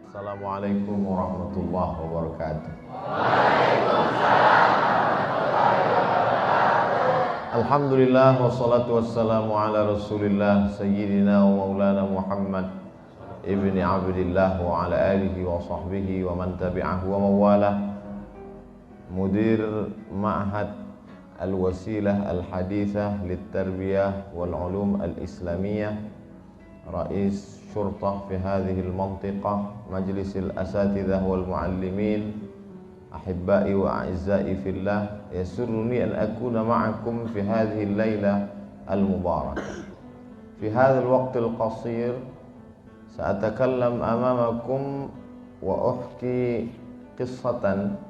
Assalamualaikum warahmatullahi wabarakatuh. Alhamdulillah wassalatu wassalamu ala Rasulillah sayyidina wa maulana Muhammad ibni Abdillah wa ala alihi wa sahbihi wa man tabi'ahu wa mawalah. Mudir Ma'had Al-Wasilah Al-Hadithah Lit-Tarbiyah wal-Ulum Al-Islamiyah, Rais Syurtah fi hadhihi al-mantiqah, Majlis al-Asatidzah wal-Muallimin, Ahibbai wa A'izzai fillah, yasurruni an akuna ma'akum fi hadhihi al-laylah al-mubarakah. Fi hadha al-waqt al-qasir sa'atakallam amamakum wa uhki qissatan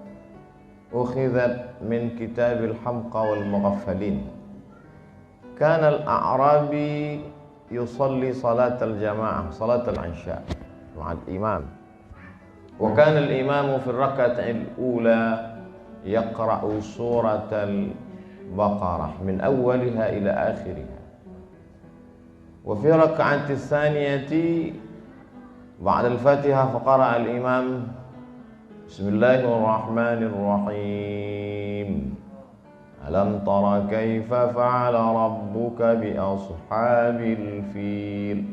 ukhidhat min kitab al-hamqa wal-mughaffalin. Kana al-a'rabi yusalli salat al-jama'ah, salat al-isha ma'al imam. Wa kana al-imamu fi ar-rak'ati al-ula yaqra'u surat al-Baqarah min awwaliha ila akhiriha. Wa fi rak'ati al-thaniyati ba'da al-Fatihah faqara'a al-imam Bismillahirrahmanirrahim. Alam tara kaifa fa'ala rabbuka bi ashabil fil.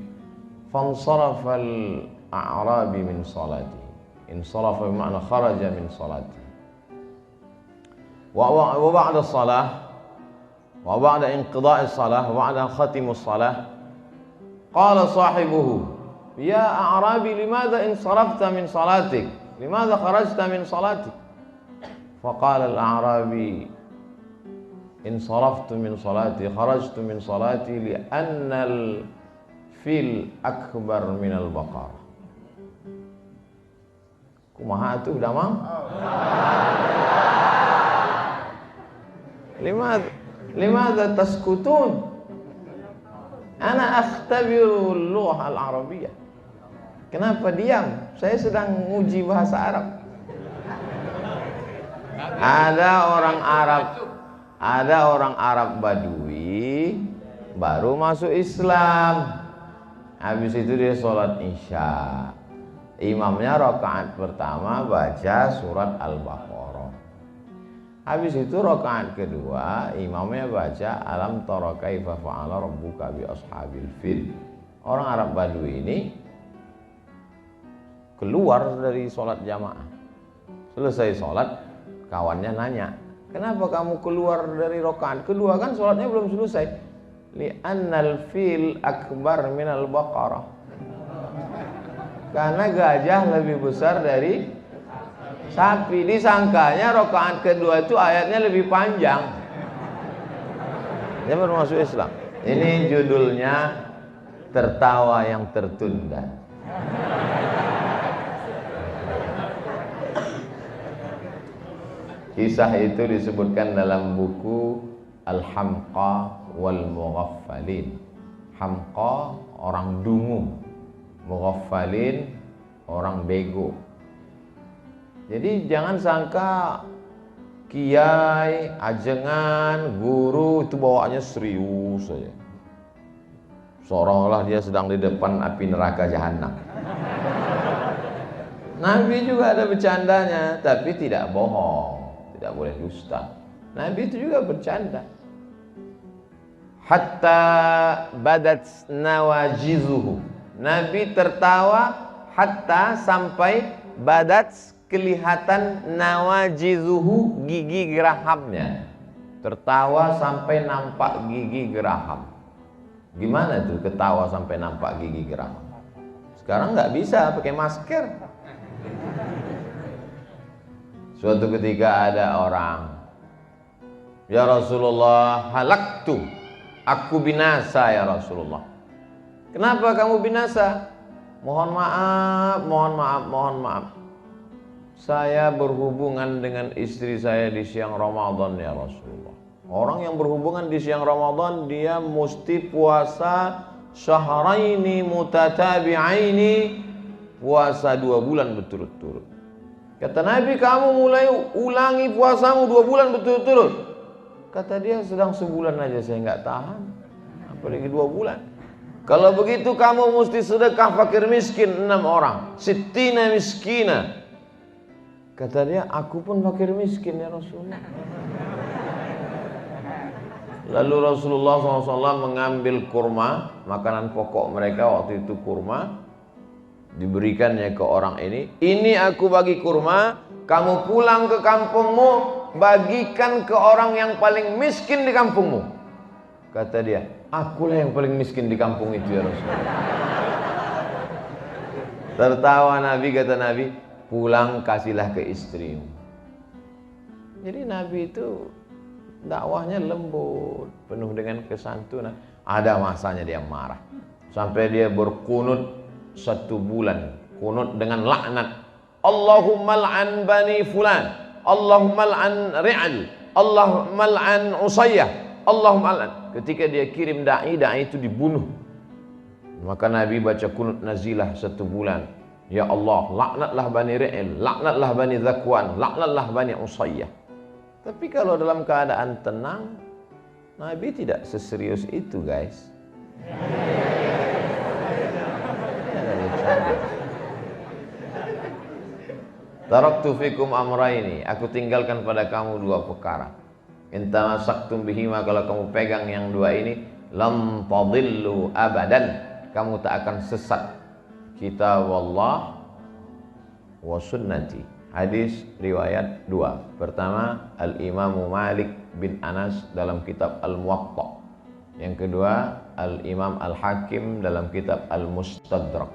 Fansarafa al-a'rabi min salatihi. Insarafa bima'na kharaja min salatihi. Wa ba'da salah wa ba'da inqida'i salah wa ba'da khatimu salah qala sahibuhu ya a'rabi limadha insarafta min salatik, limadha kharajta min salatik? Faqala al-a'rabi insaraftu min salati, kharajtu min salati li'anna al-fil akbar min al-baqarah. Kumaha tuh damang? Limadha taskutun? Ana akhtabiru al-lughah al-arabiyyah. Kenapa diam? Saya sedang menguji bahasa Arab. Ada orang Arab Badui baru masuk Islam. Habis itu dia sholat isya. Imamnya rakaat pertama baca surat Al-Baqarah. Habis itu rakaat kedua imamnya baca alam tara kaifa fa'ala rabbuka bi ashabil fil. Orang Arab Badui ini keluar dari sholat jamaah. Selesai sholat, kawannya nanya, kenapa kamu keluar dari rakaat kedua? Kan sholatnya belum selesai. Li'annal fil akbar minal baqarah. Karena gajah lebih besar dari sapi. Disangkanya rakaat kedua itu ayatnya lebih panjang. Dia baru masuk Islam. Ini judulnya tertawa yang tertunda. Kisah itu disebutkan dalam buku Al-Hamqa wal-Mughaffalin. Hamqa orang dungu, Mughaffalin orang bego. Jadi jangan sangka kiai, ajengan, guru itu bawaannya serius saja. Seolah-olah dia sedang di depan api neraka jahanam. Nabi juga ada bercandanya, tapi tidak bohong. Tidak boleh dusta. Nabi itu juga bercanda. Hatta badat nawajizuhu. Nabi tertawa hatta sampai badat kelihatan nawajizuhu, gigi gerahamnya. Tertawa sampai nampak gigi geraham. Gimana tuh ketawa sampai nampak gigi geraham? Sekarang nggak bisa pakai masker. Suatu ketika ada orang, ya Rasulullah, halaktu, aku binasa ya Rasulullah. Kenapa kamu binasa? Mohon maaf, mohon maaf, mohon maaf. Saya berhubungan dengan istri saya di siang Ramadan ya Rasulullah. Orang yang berhubungan di siang Ramadan dia mesti puasa syahraini mutatabi'aini, puasa 2 bulan berturut-turut. Kata Nabi, kamu mulai ulangi puasamu 2 bulan berturut-turut. Kata dia, sedang sebulan aja saya nggak tahan, apalagi 2 bulan. Kalau begitu kamu mesti sedekah fakir miskin 6 orang. Sittina miskina. Kata dia, aku pun fakir miskin ya Rasulullah. Lalu Rasulullah SAW mengambil kurma, makanan pokok mereka waktu itu kurma, diberikannya ke orang ini. Ini aku bagi kurma, kamu pulang ke kampungmu, bagikan ke orang yang paling miskin di kampungmu. Kata dia, akulah yang paling miskin di kampung itu ya Rasulullah. Tertawa Nabi, kata Nabi, pulang kasihlah ke istrimu. Jadi Nabi itu dakwahnya lembut, penuh dengan kesantunan. Ada masanya dia marah, sampai dia berkunut 1 bulan, kunut dengan laknat. Allahumma la'an bani fulan, Allahumma la'an ri'al, Allahumma la'an usayyah, Allahumma la'an. Ketika dia kirim da'i itu dibunuh. Maka Nabi baca kunut nazilah 1 bulan. Ya Allah, laknatlah bani ri'al, laknatlah bani zakwan, laknatlah bani usayyah. Tapi kalau dalam keadaan tenang, Nabi tidak seserius itu, guys. Taraktu fikum amraini, aku tinggalkan pada kamu 2 perkara. In tamassaktum bihima, kalau kamu pegang yang 2 ini, lam tadillu abadan, kamu tak akan sesat. Kitab Allah wa sunnati. Hadis riwayat 2. Pertama, Al-Imamu Malik bin Anas dalam kitab Al-Muwatta. Yang kedua, Al-Imam Al-Hakim dalam kitab Al-Mustadrak.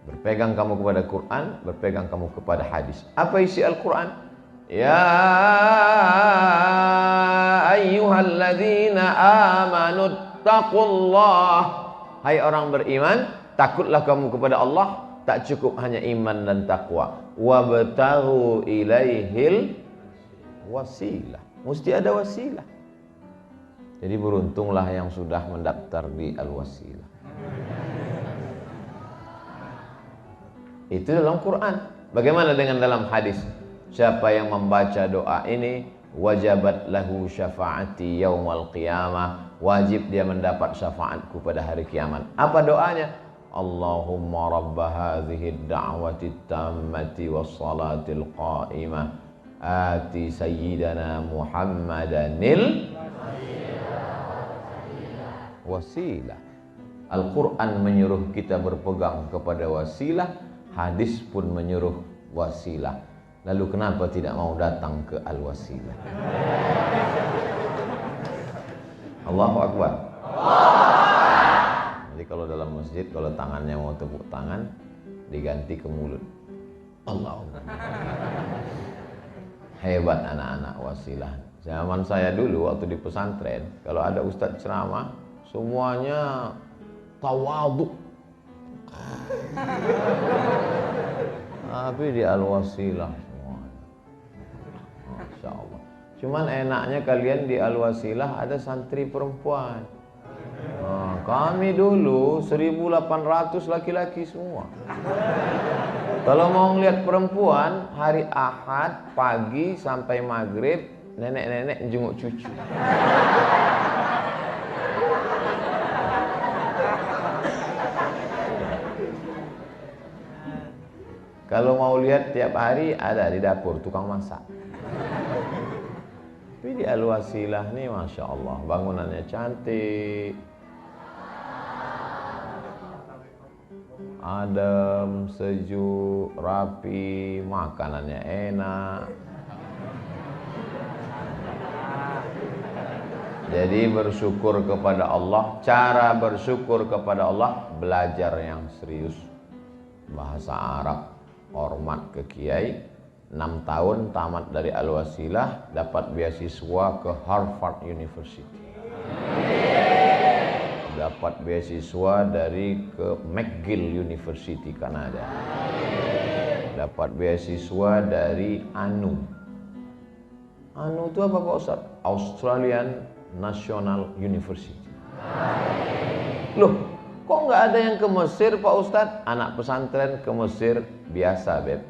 Berpegang kamu kepada Quran, berpegang kamu kepada hadis. Apa isi Al-Quran? Ya ayyuhalladzina amanu taqullah. Hai orang beriman, takutlah kamu kepada Allah. Tak cukup hanya iman dan takwa. Wabtaghu ilaihil wasilah. Mesti ada wasilah. Jadi beruntunglah yang sudah mendaftar di Al-Wasilah. Itu dalam Quran. Bagaimana dengan dalam hadis? Siapa yang membaca doa ini, wajabat lahu syafaati yaumal qiyamah. Wajib dia mendapat syafaatku pada hari kiamat. Apa doanya? Allahumma rabba hadhihi ad-da'wati at-tammati was-salatil qa'imah ati sayyidana Muhammadanil wasilah. Al-Quran menyuruh kita berpegang kepada wasilah, hadis pun menyuruh wasilah. Lalu kenapa tidak mau datang ke Al-Wasilah? Allahu Akbar. Jadi kalau dalam masjid, kalau tangannya mau tepuk tangan, diganti ke mulut. Allahu Akbar. Hebat anak-anak wasilah. Zaman saya dulu waktu di pesantren, kalau ada ustadz ceramah, semuanya tawadhu. Tapi di Al-Wasilah semuanya. Masya Allah. Cuman enaknya kalian di Al-Wasilah ada santri perempuan. Nah, kami dulu 1.800 laki-laki semua. Kalau mau ngeliat perempuan, hari Ahad pagi sampai maghrib, nenek-nenek jenguk cucu. Kalau mau lihat tiap hari ada di dapur tukang masak. Tapi di Al-Wasilah nih Masya Allah, bangunannya cantik, adem, sejuk, rapi, makanannya enak. Jadi bersyukur kepada Allah. Cara bersyukur kepada Allah, belajar yang serius bahasa Arab, hormat ke kiai. 6 tahun tamat dari Al-Wasilah, dapat beasiswa ke Harvard University, dapat beasiswa dari ke McGill University Kanada, dapat beasiswa dari ANU. ANU itu apa Pak Ustaz? Australian National University. Loh, kok nggak ada yang ke Mesir Pak Ustaz? Anak pesantren ke Mesir biasa, Beb.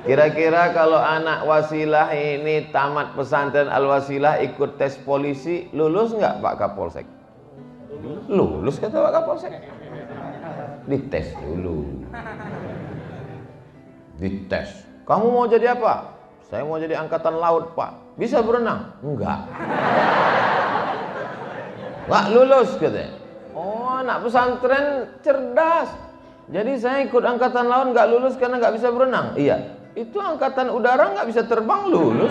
Kira-kira kalau anak Wasilah ini tamat pesantren Al-Wasilah ikut tes polisi, lulus nggak Pak Kapolsek? Lulus kata Pak Kapolsek. Dites dulu. Dites. Kamu mau jadi apa? Saya mau jadi angkatan laut Pak. Bisa berenang? Enggak. Nggak lulus katanya. Oh, anak pesantren cerdas. Jadi saya ikut angkatan laut nggak lulus karena nggak bisa berenang. Iya. Itu angkatan udara nggak bisa terbang lulus.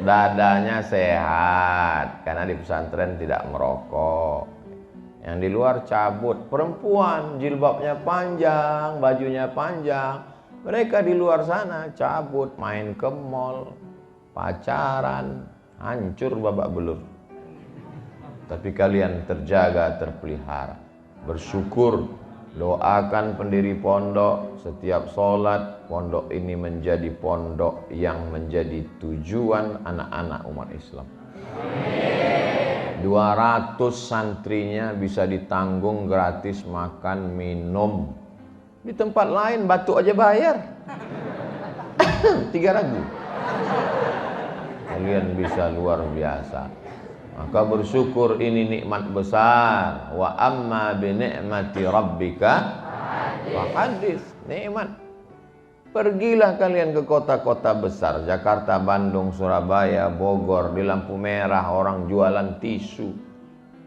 Dadanya sehat karena di pesantren tidak merokok. Yang di luar cabut. Perempuan jilbabnya panjang, bajunya panjang. Mereka di luar sana cabut, main ke mall, pacaran, hancur babak belur. Tapi kalian terjaga, terpelihara. Bersyukur, doakan pendiri pondok. Setiap sholat, pondok ini menjadi pondok yang menjadi tujuan anak-anak umat Islam. 200 santrinya bisa ditanggung gratis makan minum. Di tempat lain batuk aja bayar 3.000. Kalian bisa luar biasa. Maka bersyukur, ini nikmat besar. Wa amma bi ni'mati rabbika fahadits. Nikmat. Pergilah kalian ke kota-kota besar, Jakarta, Bandung, Surabaya, Bogor. Di lampu merah orang jualan tisu.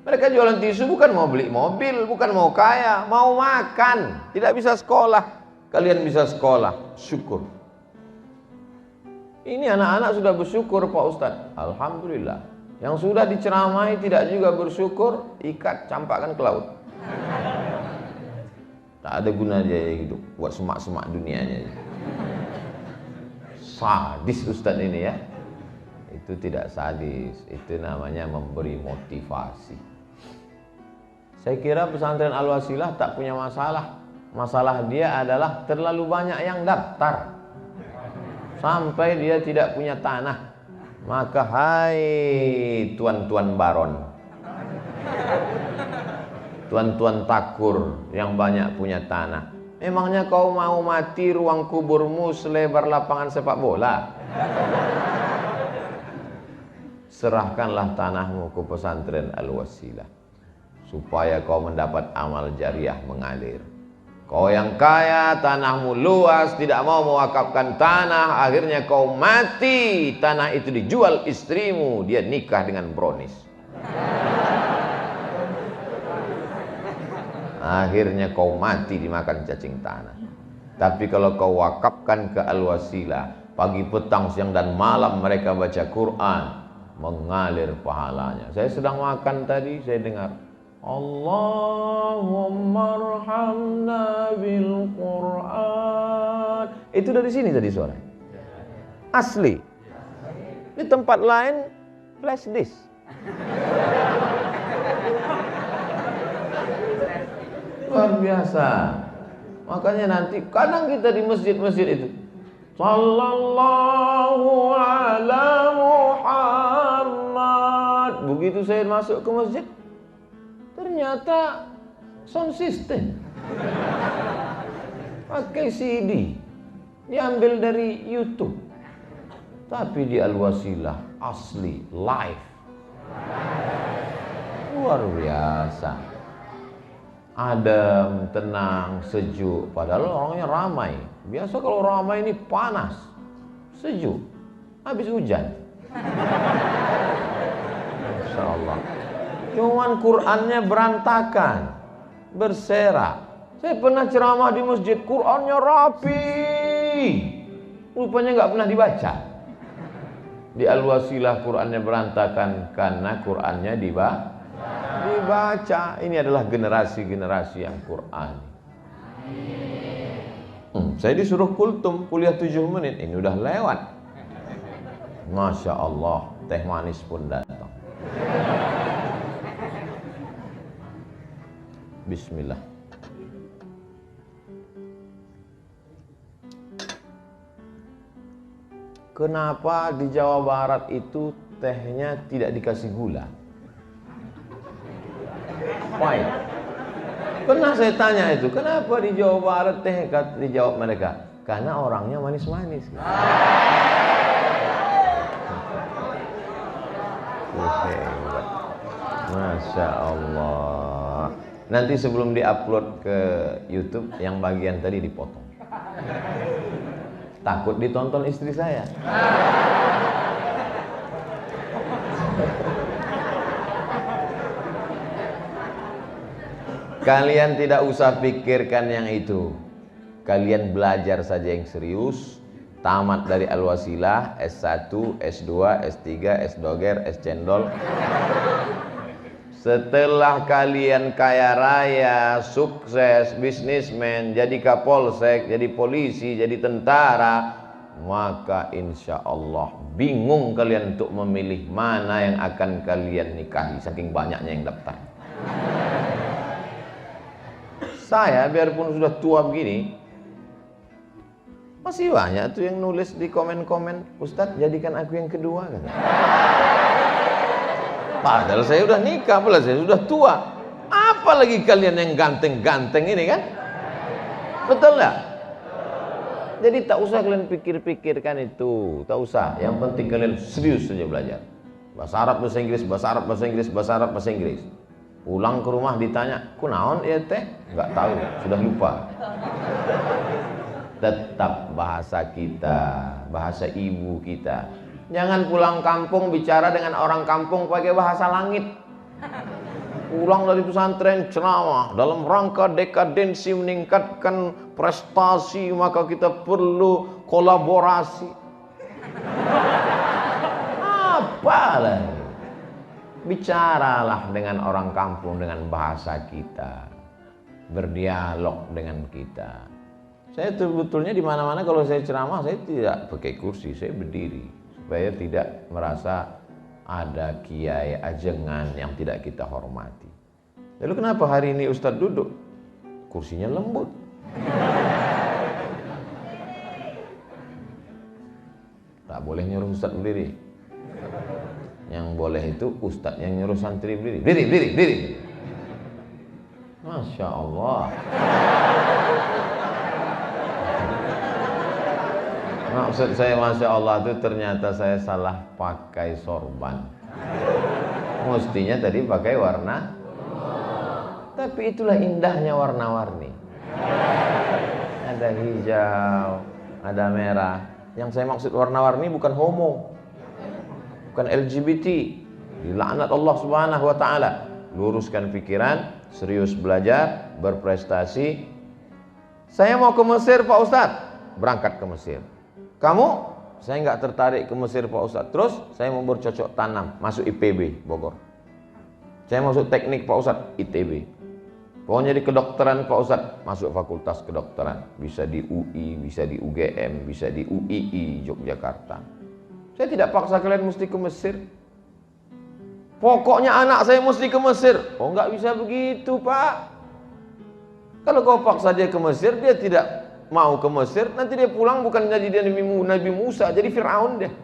Mereka jualan tisu bukan mau beli mobil, bukan mau kaya, mau makan. Tidak bisa sekolah. Kalian bisa sekolah. Syukur. Ini anak-anak sudah bersyukur Pak Ustadz. Alhamdulillah. Yang sudah diceramai tidak juga bersyukur, ikat, campakkan ke laut. Tak ada guna dia hidup, buat semak-semak dunianya. Sadis Ustadz ini ya. Itu tidak sadis, itu namanya memberi motivasi. Saya kira pesantren Al-Wasilah tak punya masalah. Masalah dia adalah terlalu banyak yang daftar. Sampai dia tidak punya tanah. Maka hai tuan-tuan baron, tuan-tuan takur yang banyak punya tanah, memangnya kau mau mati ruang kuburmu selebar lapangan sepak bola? Serahkanlah tanahmu ke pesantren Al-Wasilah supaya kau mendapat amal jariah mengalir. Kau yang kaya, tanahmu luas, tidak mau mewakafkan tanah, akhirnya kau mati, tanah itu dijual istrimu, dia nikah dengan bronis. Akhirnya kau mati dimakan cacing tanah. Tapi kalau kau wakafkan ke Al-Wasilah, pagi, petang, siang dan malam mereka baca Quran, mengalir pahalanya. Saya sedang makan tadi, saya dengar Allahumma arhamna bil Quran. Itu dari sini tadi suara. Asli. Di tempat lain flash disk. Luar biasa. Makanya nanti kadang kita di masjid-masjid itu Sallallahu ala Muhammad. Begitu saya masuk ke masjid, ternyata sound system, pakai CD, diambil dari YouTube. Tapi di Al-Wasilah asli live, luar biasa, adem, tenang, sejuk. Padahal orangnya ramai. Biasa kalau ramai ini panas, sejuk, habis hujan. Masya Allah. Cuman Qurannya berantakan, berserak. Saya pernah ceramah di masjid, Qurannya rapi, rupanya nggak pernah dibaca. Di Al-Wasilah Qurannya berantakan karena Qurannya dibaca. Ini adalah generasi-generasi yang Quran. Saya disuruh kultum, kuliah 7 menit, ini udah lewat. Masya Allah, teh manis pun datang. Bismillah. Kenapa di Jawa Barat itu tehnya tidak dikasih gula? Why? Pernah saya tanya itu, kenapa di Jawa Barat teh? Dijawab mereka, karena orangnya manis-manis. Masya Allah. Nanti sebelum diupload ke YouTube, yang bagian tadi dipotong. Takut ditonton istri saya. Kalian tidak usah pikirkan yang itu. Kalian belajar saja yang serius. Tamat dari Al-Wasilah, S1, S2, S3, S-Doger, S-Cendol. Setelah kalian kaya raya, sukses, bisnismen, jadi kapolsek, jadi polisi, jadi tentara, maka insya Allah bingung kalian untuk memilih mana yang akan kalian nikahi, saking banyaknya yang daftar. Saya biarpun sudah tua begini, masih banyak tuh yang nulis di komen-komen, Ustadz jadikan aku yang kedua kan. Padahal saya udah nikah, padahal saya sudah tua. Apalagi kalian yang ganteng-ganteng ini kan? Betul nggak? Jadi tak usah kalian pikir-pikirkan itu, tak usah. Yang penting kalian serius saja belajar. Bahasa Arab, bahasa Inggris, bahasa Arab, bahasa Inggris, bahasa Arab, bahasa Inggris. Pulang ke rumah ditanya, kunaon ya teh? Nggak tahu, sudah lupa. Tetap bahasa kita, bahasa ibu kita. Jangan pulang kampung bicara dengan orang kampung pakai bahasa langit. Pulang dari pesantren ceramah dalam rangka dekadensi meningkatkan prestasi, maka kita perlu kolaborasi. Apalah? Bicaralah dengan orang kampung dengan bahasa kita, berdialog dengan kita. Saya sebetulnya di mana-mana kalau saya ceramah saya tidak pakai kursi, saya berdiri supaya tidak merasa ada kiai ajengan yang tidak kita hormati. Lalu kenapa hari ini Ustadz duduk? Kursinya lembut. Tak boleh nyuruh Ustadz berdiri. Yang boleh itu Ustadz yang nyuruh santri berdiri. Berdiri. Masya Allah. Maksud saya Masya Allah itu ternyata saya salah pakai sorban. Mestinya tadi pakai warna. Tapi itulah indahnya warna-warni. Ada hijau, ada merah. Yang saya maksud warna-warni bukan homo, bukan LGBT. Dilaknat Allah Subhanahu wa taala. Luruskan pikiran, serius belajar, berprestasi. Saya mau ke Mesir Pak Ustadz. Berangkat ke Mesir. Kamu? Saya nggak tertarik ke Mesir Pak Ustadz. Terus saya mau bercocok tanam, masuk IPB Bogor. Saya masuk teknik Pak Ustadz, ITB. Pokoknya di kedokteran Pak Ustadz, masuk fakultas kedokteran. Bisa di UI, bisa di UGM, bisa di UII Yogyakarta. Saya tidak paksa kalian mesti ke Mesir. Pokoknya anak saya mesti ke Mesir. Oh nggak bisa begitu Pak. Kalau kau paksa dia ke Mesir, dia tidak mau ke Mesir, nanti dia pulang bukan jadi dia Nabi Musa, jadi Fir'aun dia.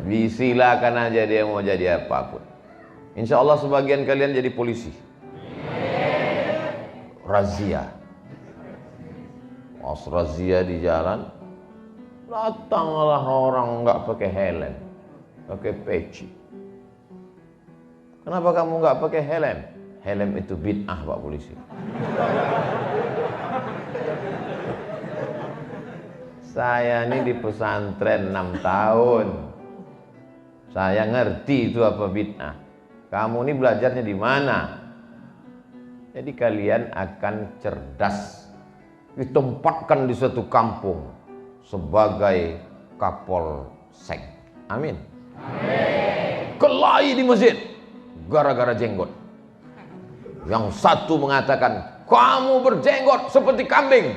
Silakan aja dia mau jadi apapun. Insya Allah sebagian kalian jadi polisi. Razia. Pas razia di jalan, datanglah orang nggak pakai helm, pakai peci. Kenapa kamu nggak pakai helm? Helm itu bid'ah Pak Polisi. Saya ini di pesantren 6 tahun. Saya ngerti itu apa bid'ah. Kamu ini belajarnya di mana? Jadi kalian akan cerdas. Ditempatkan di suatu kampung sebagai kapolsek. Amin. Amin. Kelahi di masjid gara-gara jenggot. Yang satu mengatakan, kamu berjenggot seperti kambing.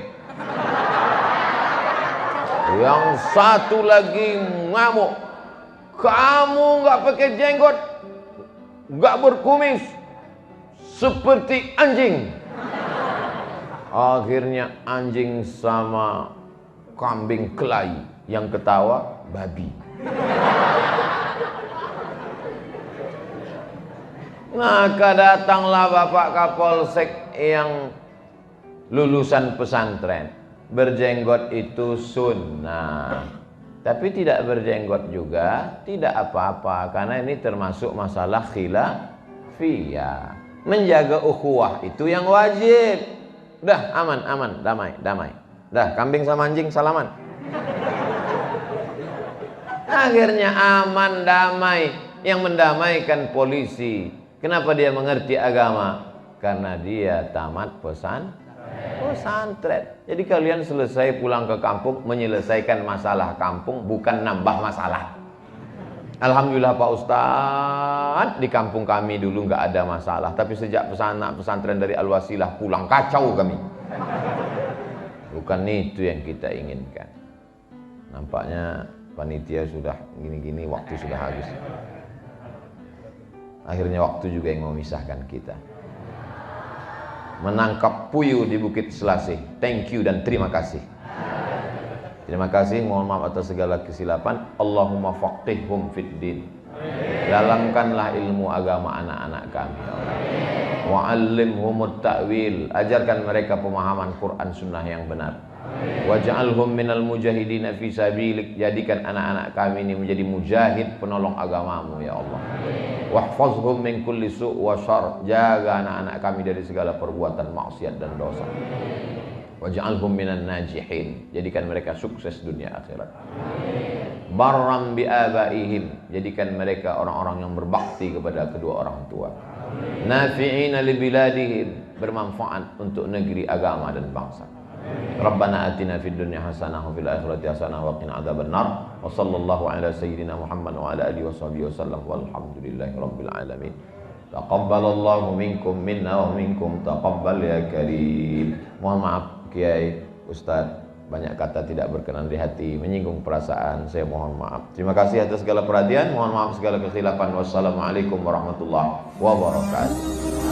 Yang satu lagi ngamuk, kamu nggak pakai jenggot, nggak berkumis, seperti anjing. Akhirnya anjing sama kambing kelahi, yang ketawa babi. Maka datanglah Bapak Kapolsek yang lulusan pesantren. Berjenggot itu sunnah, tapi tidak berjenggot juga tidak apa-apa, karena ini termasuk masalah khilafiyah. Menjaga ukhuwah itu yang wajib. Dah aman, damai. Dah kambing sama anjing salaman. Akhirnya aman, damai. Yang mendamaikan polisi. Kenapa dia mengerti agama? Karena dia tamat pesantren. Jadi kalian selesai pulang ke kampung menyelesaikan masalah kampung, bukan nambah masalah. Alhamdulillah Pak Ustadz, di kampung kami dulu nggak ada masalah, tapi sejak pesantren dari Al-Wasilah pulang kacau kami. Bukan itu yang kita inginkan. Nampaknya panitia sudah gini-gini, waktu sudah habis. Akhirnya waktu juga yang memisahkan kita. Menangkap puyuh di Bukit Selasih. Thank you dan terima kasih. Terima kasih, mohon maaf atas segala kesilapan. Allahumma faqihhum fid din. Dalamkanlah ilmu agama anak-anak kami. Wa'allimhumut ta'wil. Ajarkan mereka pemahaman Quran Sunnah yang benar. Waj'alhum minal mujahidina fi sabilik. Jadikan anak-anak kami ini menjadi mujahid penolong agamamu ya Allah. Wahfazhum min kulli su' wa syarr. Jaga anak-anak kami dari segala perbuatan maksiat dan dosa. Waj'alhum minan najihin. Jadikan mereka sukses dunia akhirat. Barram bi abaihim. Jadikan mereka orang-orang yang berbakti kepada kedua orang tua. Nafi'ina li biladihim. Bermanfaat untuk negeri, agama dan bangsa. Rabbana atina fid dunya hasanah wa fil akhirati hasanah wa qina adzabannar. Wa sallallahu ala sayyidina Muhammad wa ala alihi washabihi wasallam walhamdulillahi rabbil alamin. Taqabbalallahu minkum minna wa minkum taqabbal ya karim. Mohon maaf Kiai, Ustadz, banyak kata tidak berkenan di hati, menyinggung perasaan, saya mohon maaf. Terima kasih atas segala perhatian, mohon maaf segala kesilapan. Wassalamualaikum warahmatullahi wabarakatuh.